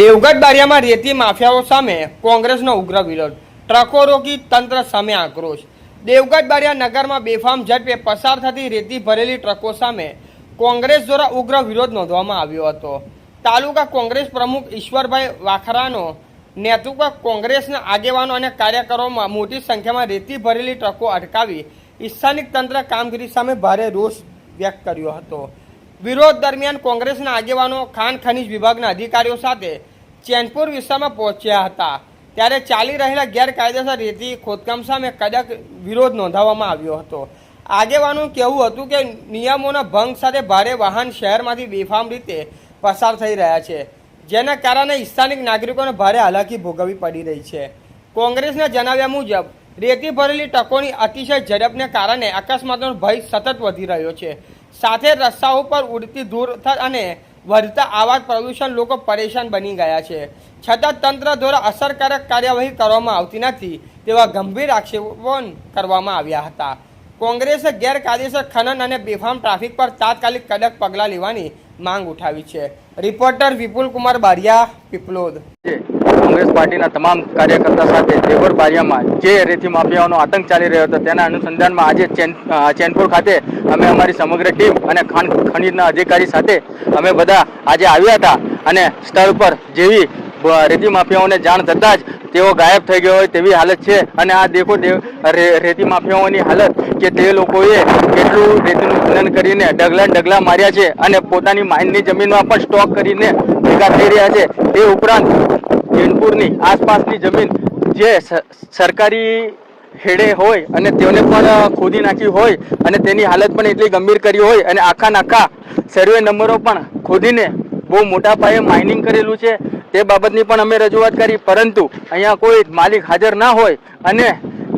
દેવગઢ બારિયામાં રેતી માફિયાઓ સામે કોંગ્રેસનો ઉગ્ર વિરોધ, ટ્રકો રોકી તંત્ર સામે આક્રોશ। દેવગઢ બારિયા નગરમાં બેફામ ઝડપે પસાર થતી રેતી ભરેલી ટ્રકો સામે કોંગ્રેસ દ્વારા ઉગ્ર વિરોધ નોંધવામાં આવ્યો હતો। તાલુકા કોંગ્રેસ પ્રમુખ ઈશ્વરભાઈ વાખરાનો નેતૃત્વ કોંગ્રેસના આગેવાનો અને કાર્યકરોમાં મોટી સંખ્યામાં રેતી ભરેલી ટ્રકો અટકાવી સ્થાનિક તંત્ર કામગીરી સામે ભારે રોષ વ્યક્ત કર્યો હતો। વિરોધ દરમિયાન કોંગ્રેસના આગેવાનો ખાણ ખનીજ વિભાગના અધિકારીઓ સાથે ચેનપુર વિસ્તારમાં પહોંચ્યા હતા, ત્યારે ચાલી રહેલા ગેરકાયદેસર રેતી ખોદકામ સામે કડક વિરોધ નોંધાવવામાં આવ્યો હતો। આગેવાનોનું કહેવું હતું કે નિયમોના ભંગ સાથે ભારે વાહન શહેરમાંથી બેફામ રીતે પસાર થઈ રહ્યા છે, જેના કારણે સ્થાનિક નાગરિકોને ભારે હાલાકી ભોગવવી પડી રહી છે। કોંગ્રેસના જણાવ્યા મુજબ રેતી ભરેલી ટ્રકોની અતિશય ઝડપને કારણે અકસ્માતનો ભય સતત વધી રહ્યો છે, સાથે રસ્તાઓ પર ઉડતી ધૂળ અને વધતા અવાજ પ્રદૂષણ લોકો પરેશાન બની ગયા છે, છતાં તંત્ર દ્વારા અસરકારક કાર્યવાહી કરવામાં આવતી નથી તેવા ગંભીર આક્ષેપો કરવામાં આવ્યા હતા। કોંગ્રેસે ગેરકાયદેસર ખનન અને બેફામ ટ્રાફિક પર તાત્કાલિક કડક પગલાં લેવાની માંગ ઉઠાવી છે। રિપોર્ટર વિપુલ કુમાર બારિયા, પીપલોદ। કોંગ્રેસ પાર્ટીના તમામ કાર્યકર્તા સાથે દેવગઢ બારિયામાં જે રેતી માફિયાઓનો આતંક ચાલી રહ્યો હતો તેના અનુસંધાનમાં આજે ચેનપુર ખાતે અમે અમારી સમગ્ર ટીમ અને ખાણ ખનીજના અધિકારી સાથે અમે બધા આજે આવ્યા હતા અને સ્થળ પર જેવી રેતી માફિયાઓને જાણ થતાં જ તેઓ ગાયબ થઈ ગયો હોય તેવી હાલત છે। અને આ દેખો રેતી માફિયાઓની હાલત કે તે લોકોએ કેટલું રેતીનું ખનન કરીને ડગલા માર્યા છે અને પોતાની માઇનની જમીનમાં પણ સ્ટોક કરીને ભેગા થઈ રહ્યા છે। તે ઉપરાંત ચેનપુરની આસપાસની જમીન જે સરકારી હેડે હોય અને તેઓને પણ ખોદી નાખી હોય અને તેની હાલત પણ એટલી ગંભીર કરી હોય અને આખા સર્વે નંબરો પણ ખોદીને બહુ મોટા પાયે માઇનિંગ કરેલું છે। તે બાબતની પણ અમે રજૂઆત કરી, પરંતુ અહીંયા કોઈ માલિક હાજર ના હોય અને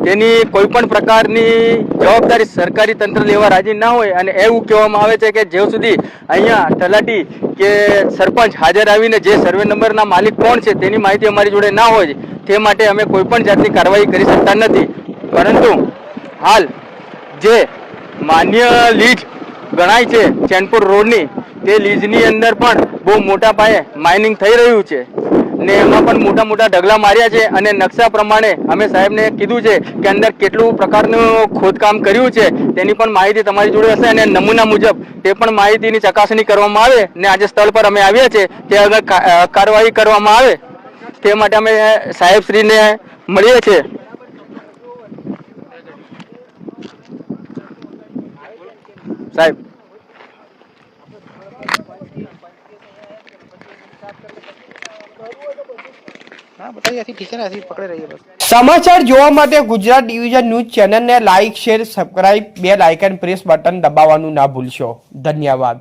તેની કોઈ પણ પ્રકારની જવાબદારી સરકારી તંત્ર લેવા રાજી ના હોય અને એવું કહેવામાં આવે છે કે જ્યાં સુધી અહીંયા તલાટી કે સરપંચ હાજર આવીને જે સર્વે નંબરના માલિક કોણ છે તેની માહિતી અમારી જોડે ના હોય તે માટે અમે કોઈ પણ જાતની કાર્યવાહી કરી શકતા નથી। પરંતુ હાલ જે માન્ય લીજ ગણાય છે ચેનપુર રોડની, તે લીજની અંદર પણ બહુ મોટા પાયે માઇનિંગ થઈ રહ્યું છે ને એમાં પણ મોટા ઢગલા માર્યા છે અને નકશા પ્રમાણે અમે સાહેબને કીધું છે કે અંદર કેટલું પ્રકારનું ખોદકામ કર્યું છે તેની પણ માહિતી તમારી જોડે હશે અને નમૂના મુજબ તે પણ માહિતીની ચકાસણી કરવામાં આવે ને આજે સ્થળ પર અમે આવ્યા છે તે આગળ કાર્યવાહી કરવામાં આવે તે માટે અમે સાહેબશ્રીને મળીએ છીએ। સાહેબ સમાચાર જોવા માટે ગુજરાત ડિવિઝન ન્યૂઝ ચેનલને like, share, subscribe, bell icon press button દબાવવાનું ના ભૂલશો। ધન્યવાદ।